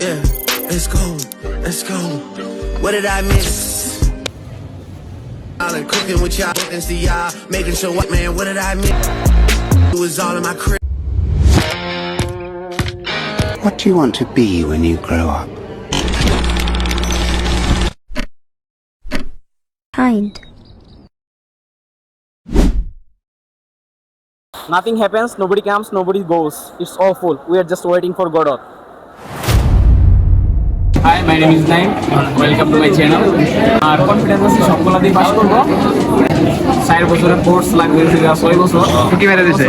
Yeah, let's go, let's go. What did I miss? I'll cooking with y'all and see y'all making sure what man, what did I miss? It was all in my crib. What do you want to be when you grow up? Kind. Nothing happens, nobody comes, nobody goes. It's awful. We are just waiting for Godot. Hi, my name is Naim. Welcome to my channel. আর confidence আছে সবগুলা দিয়ে pass করব। 4 বছরের course লাগবে 6 বছর। কি মেরে দিছে?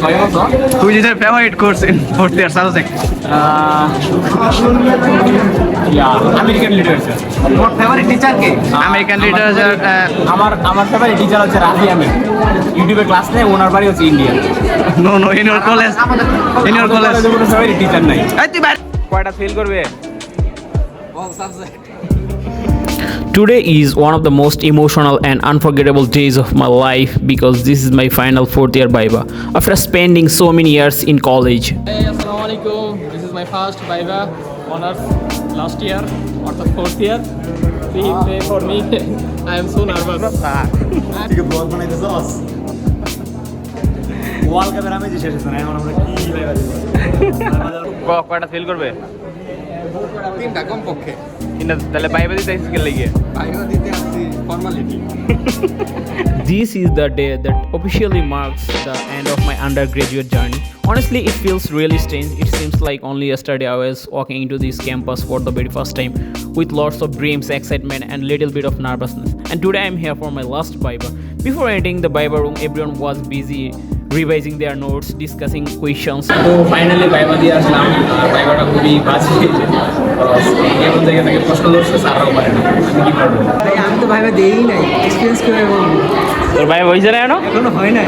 6 বছর। Which is your favorite course in fourth year subject? American literature. Your favorite teacher K? American literature. আমার ফেভারিট টিচার হচ্ছে রাফি আহমেদ। ইউটিউবে ক্লাস নেয়, ওনার বাড়ি হচ্ছে India. No, in your college. In your college. কোনো ফেভারিট টিচার নাই। এই তুই কয়টা ফেল করবে? all subject. Today is one of the most emotional and unforgettable days of my life because this is my final fourth year Viva after spending so many years in college. Hey, assalamu alaikum. This is my first Viva honors last year or the fourth year. Please pray for me. I am so nervous. ঠিক blog বানাইতেছ ওয়াল camera আমি যে শেষ হচ্ছে না এখন আমরা কি live আছে কয়টা ফেল করবে? 3টা কম পক্ষে তিনটা। তাহলে বাইবা দিতে আইছিস কে লাগে? বাইরে দিতে আসছি formality This is the day that officially marks the end of my undergraduate journey. Honestly, it feels really strange. It seems like only yesterday I was walking into this campus for the very first time with lots of dreams, excitement, and little bit of nervousness. And today I'm here for my last Viva. Before entering the Viva room, everyone was busy revising their notes, discussing questions. তো finally viva দিয়ে আসলাম। ভাইবাটা খুবই বাজে। এমন জায়গা থেকে প্রশ্ন ধরছে স্যাররাও পারে না। আমি কি করবো? আমি তো ভাইবা দেই নাই এক্সপেরিয়েন্স করে বলবো তোর ভাইবা হইছে না এখনো? এখনো হয় নাই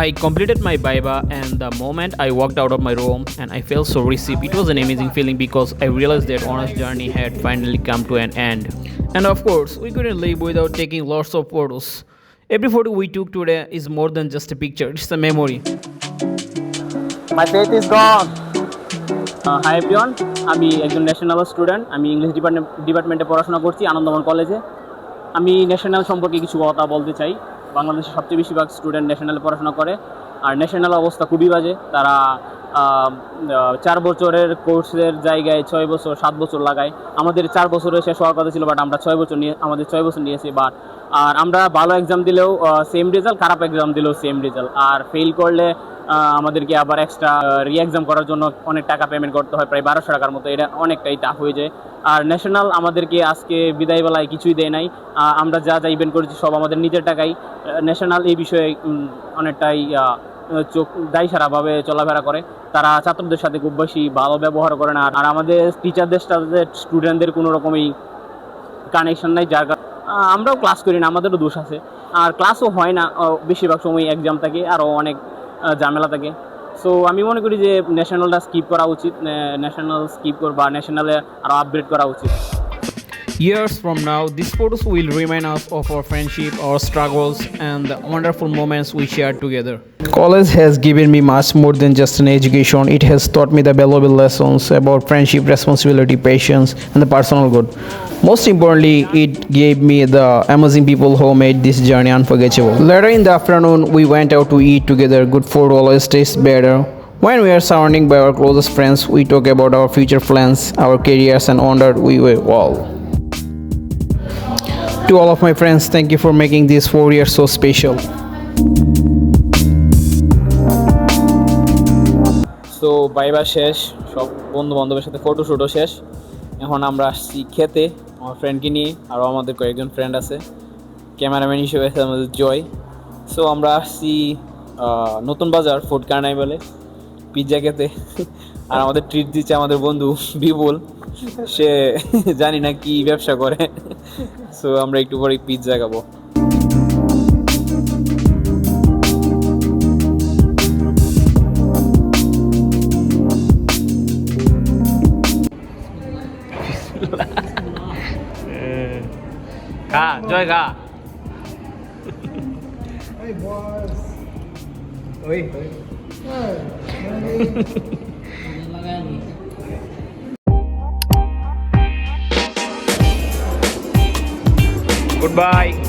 I completed my Viva, and the moment I walked out of my room and I felt so relieved. It was an amazing feeling because I realized that honors journey had finally come to an end. And of course, we couldn't leave without taking lots of photos. Every photo we took today is more than just a picture, it's a memory. My faith is gone. Hi everyone, আমি একজন national student. আমি English ডিপার্টমেন্টে পড়াশোনা করছি আনন্দমন কলেজে। আমি national সম্পর্কে কিছু কথা বলতে চাই। বাংলাদেশে সবচেয়ে বেশিরভাগ স্টুডেন্ট ন্যাশনালে পড়াশোনা করে, আর ন্যাশনাল অবস্থা খুবই বাজে। তারা 4 বছরের কোর্সের জায়গায় 6 বছর 7 বছর লাগায়। আমাদের 4 বছরে শেষ হওয়ার কথা ছিল, বাট আমরা 6 বছর নিয়েছি। বাট আর আমরা ভালো এক্সাম দিলেও সেম রেজাল্ট, খারাপ এক্সাম দিলেও সেম রেজাল্ট। আর ফেল করলে আমাদেরকে আবার এক্সট্রা রি এক্সাম করার জন্য অনেক টাকা পেমেন্ট করতে হয়, প্রায় 1200 টাকার মতো। এটা অনেকটাই টাফ হয়ে যায়। আর ন্যাশনাল আমাদেরকে আজকে বিদায়বেলায় কিছুই দেয় নাই। আমরা যা ইভেন্ট করেছি সব আমাদের নিজের টাকাই। ন্যাশনাল এই বিষয়ে অনেকটাই চোখ দায়সারাভাবে চলাফেরা করে। তারা ছাত্রদের সাথে খুব বেশি ভালো ব্যবহার করে না। আর আমাদের টিচারদের সাথে স্টুডেন্টদের কোনো রকমই কানেকশন নাই, যার কারণে আমরাও ক্লাস করি না, আমাদেরও দোষ আছে। আর ক্লাসও হয় না, বেশিরভাগ সময় এক্সাম থাকে, আরও অনেক ঝামেলা থাকে। সো আমি মনে করি যে ন্যাশনালটা স্কিপ করা উচিত, ন্যাশনালে আরও আপগ্রেড করা উচিত। Years from now, these photos will remind us of our friendship, our struggles, and the wonderful moments we shared together. College has given me much more than just an education. It has taught me the valuable lessons about friendship, responsibility, patience, and the personal growth. Most importantly, it gave me the amazing people who made this journey unforgettable. Later in the afternoon, we went out to eat together. Good food always tastes better when we are surrounded by our closest friends. We talk about our future plans, our careers, and wondered we were all. To all of my friends, thank you for making these 4 years so special. So viva শেষ, সব বন্ধু বান্ধবের সাথে ফটোশ্যুটও শেষ। এখন আমরা আসছি খেতে আমার ফ্রেন্ডকে নিয়ে, আরও আমাদের কয়েকজন ফ্রেন্ড আছে। ক্যামেরাম্যান হিসেবে আছে আমাদের জয়। সো আমরা আসছি নতুন বাজার ফুড কার্নাইভালে পিৎজা খেতে। আর আমাদের ট্রিট দিচ্ছে আমাদের বন্ধু বিপুল, সে জানি না কি ব্যবসা করে। সো আমরা একটু পরে পিৎজা খাবো। খা জয় খা। Goodbye.